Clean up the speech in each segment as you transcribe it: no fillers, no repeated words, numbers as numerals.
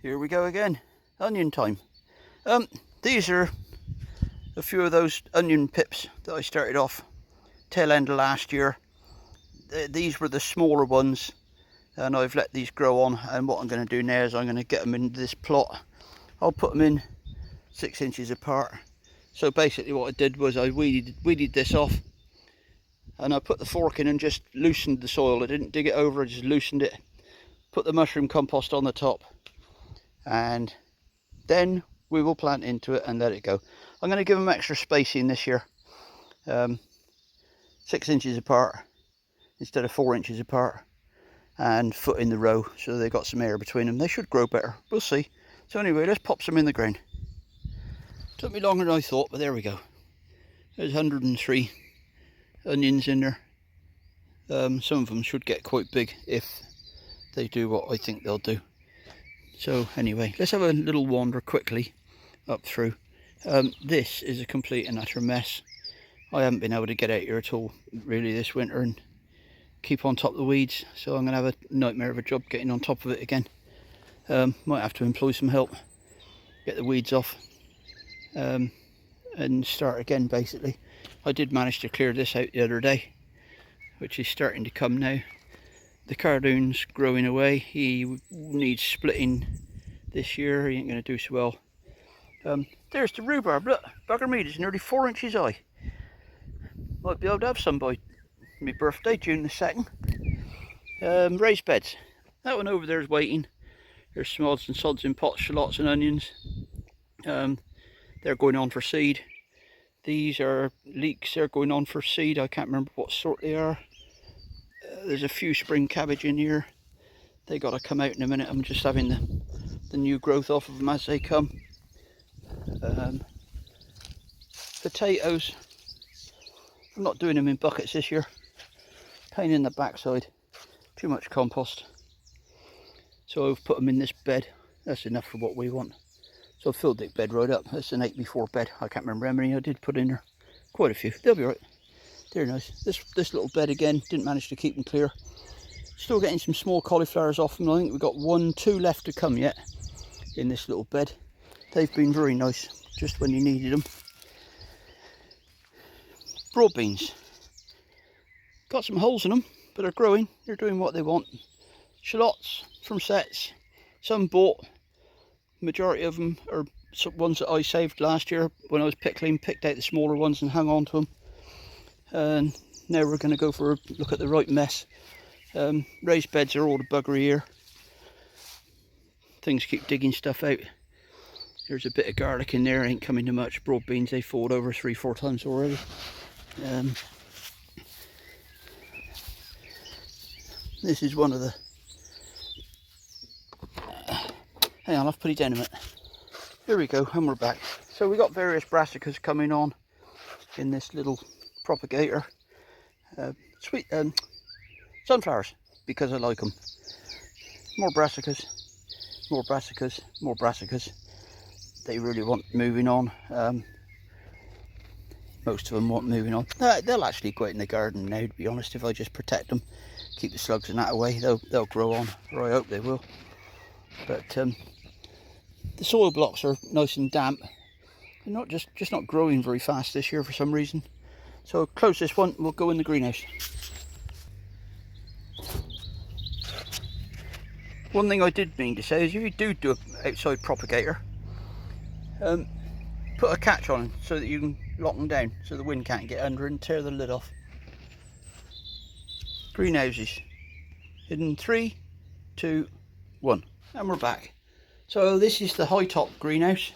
Here we go again, onion time. These are a few of those onion pips that I started off tail end of last year. These were the smaller ones and I've let these grow on, and what I'm going to do now is I'm going to get them into this plot. I'll put them in 6 inches apart. So basically what I did was I weeded this off, and I put the fork in and just loosened the soil. I didn't dig it over, I just loosened it. Put the mushroom compost on the top, and then we will plant into it and let it go. I'm going to give them extra spacing this year, 6 inches apart instead of 4 inches apart, and foot in the row, so they've got some air between them. They should grow better, we'll see. So anyway, let's pop some in the ground. Took me longer than I thought, but there we go. There's 103 onions in there. Some of them should get quite big if they do what I think they'll do. So anyway, let's have a little wander quickly up through. This is a complete and utter mess. I haven't been able to get out here at all really this winter and keep on top of the weeds, so I'm going to have a nightmare of a job getting on top of it again. Might have to employ some help, get the weeds off, and start again basically. I did manage to clear this out the other day, which is starting to come now. The cardoon's growing away. He needs splitting this year. He ain't going to do so well. There's the rhubarb. Look, bugger me, it's nearly 4 inches high. Might be able to have some by my birthday, June the 2nd. Raised beds. That one over there is waiting. There's smods and sods in pots, shallots and onions. They're going on for seed. These are leeks. They're going on for seed. I can't remember what sort they are. There's a few spring cabbage in here. They got to come out in a minute. I'm just having the new growth off of them as they come. Potatoes. I'm not doing them in buckets this year. Pain in the backside. Too much compost. So I've put them in this bed. That's enough for what we want. So I've filled the bed right up. That's an 8x4 bed. I can't remember how many I did put in there. Quite a few. They'll be right. They're nice. This little bed again, didn't manage to keep them clear. Still getting some small cauliflowers off them. I think we've got 2 left to come yet in this little bed. They've been very nice, just when you needed them. Broad beans. Got some holes in them, but they're growing. They're doing what they want. Shallots from sets. Some bought. Majority of them are ones that I saved last year when I was pickling. Picked out the smaller ones and hung on to them. And now we're going to go for a look at the right mess. Raised beds are all the buggery here. Things keep digging stuff out. There's a bit of garlic in there, ain't coming to much. Broad beans, they falled over 3-4 times already. This is one of the... hang on, I've put it down a minute. Here we go, and we're back. So we got various brassicas coming on in this little propagator. Sweet sunflowers, because I like them. More brassicas, more brassicas, more brassicas. They really want moving on. Most of them want moving on. They'll actually go out in the garden now, to be honest. If I just protect them, keep the slugs and that away, they'll grow on, or I hope they will. But the soil blocks are nice and damp. They're not just not growing very fast this year for some reason. So I'll close this one, we'll go in the greenhouse. One thing I did mean to say is, if you do an outside propagator, put a catch on them so that you can lock them down so the wind can't get under and tear the lid off. Greenhouses. In 3, 2, 1. And we're back. So this is the high top greenhouse.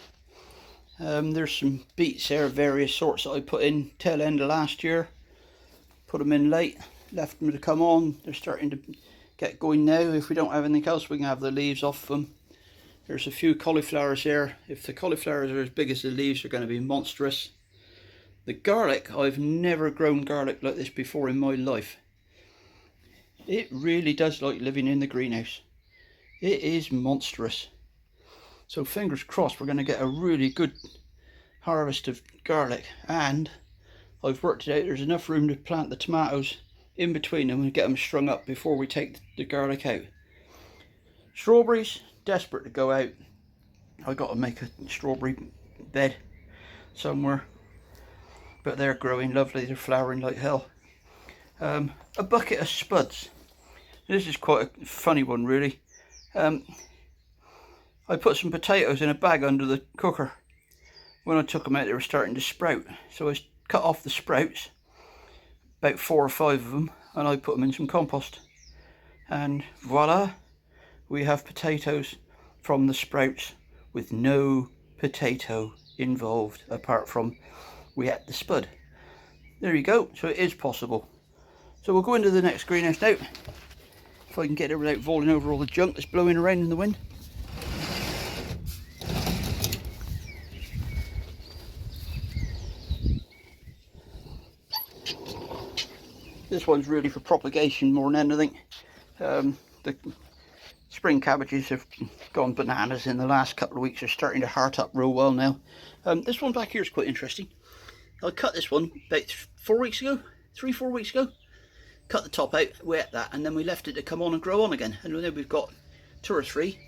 There's some beets there, various sorts that I put in tail end of last year. Put them in late, left them to come on. They're starting to get going now. If we don't have anything else, we can have the leaves off them. There's a few cauliflowers there. If the cauliflowers are as big as the leaves, they're going to be monstrous. The garlic, I've never grown garlic like this before in my life. It really does like living in the greenhouse. It is monstrous. So fingers crossed we're going to get a really good harvest of garlic, and I've worked it out, there's enough room to plant the tomatoes in between them and get them strung up before we take the garlic out. Strawberries, desperate to go out. I got to make a strawberry bed somewhere, but they're growing lovely. They're flowering like hell. A bucket of spuds. This is quite a funny one, really. I put some potatoes in a bag under the cooker. When I took them out, they were starting to sprout, so I cut off the sprouts, about 4 or 5 of them, and I put them in some compost, and voila, we have potatoes from the sprouts with no potato involved apart from we ate the spud. There you go. So it is possible. So we'll go into the next greenhouse now, if I can get it without falling over all the junk that's blowing around in the wind. This one's really for propagation more than anything. The spring cabbages have gone bananas in the last couple of weeks. They're starting to heart up real well now. This one back here is quite interesting. I cut this one about 4 weeks ago, 3-4 weeks ago. Cut the top out, wet that, and then we left it to come on and grow on again. And now we've got 2 or 3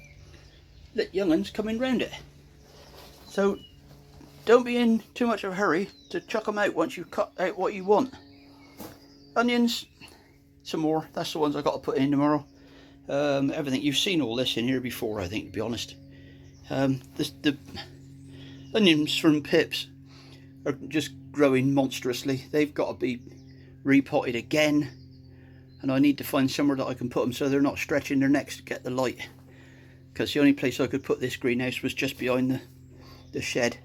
little young uns coming round it. So don't be in too much of a hurry to chuck them out once you've cut out what you want. Onions, some more. That's the ones I got to put in tomorrow. Everything, you've seen all this in here before, I think, to be honest. The onions from pips are just growing monstrously. They've got to be repotted again, and I need to find somewhere that I can put them so they're not stretching their necks to get the light, because the only place I could put this greenhouse was just behind the shed,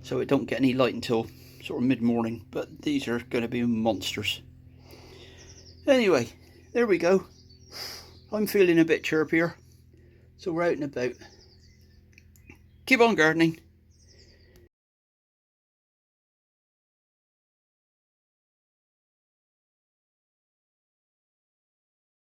so it don't get any light until sort of mid-morning. But these are going to be monsters. Anyway, there we go. I'm feeling a bit chirpier, so we're out and about. Keep on gardening.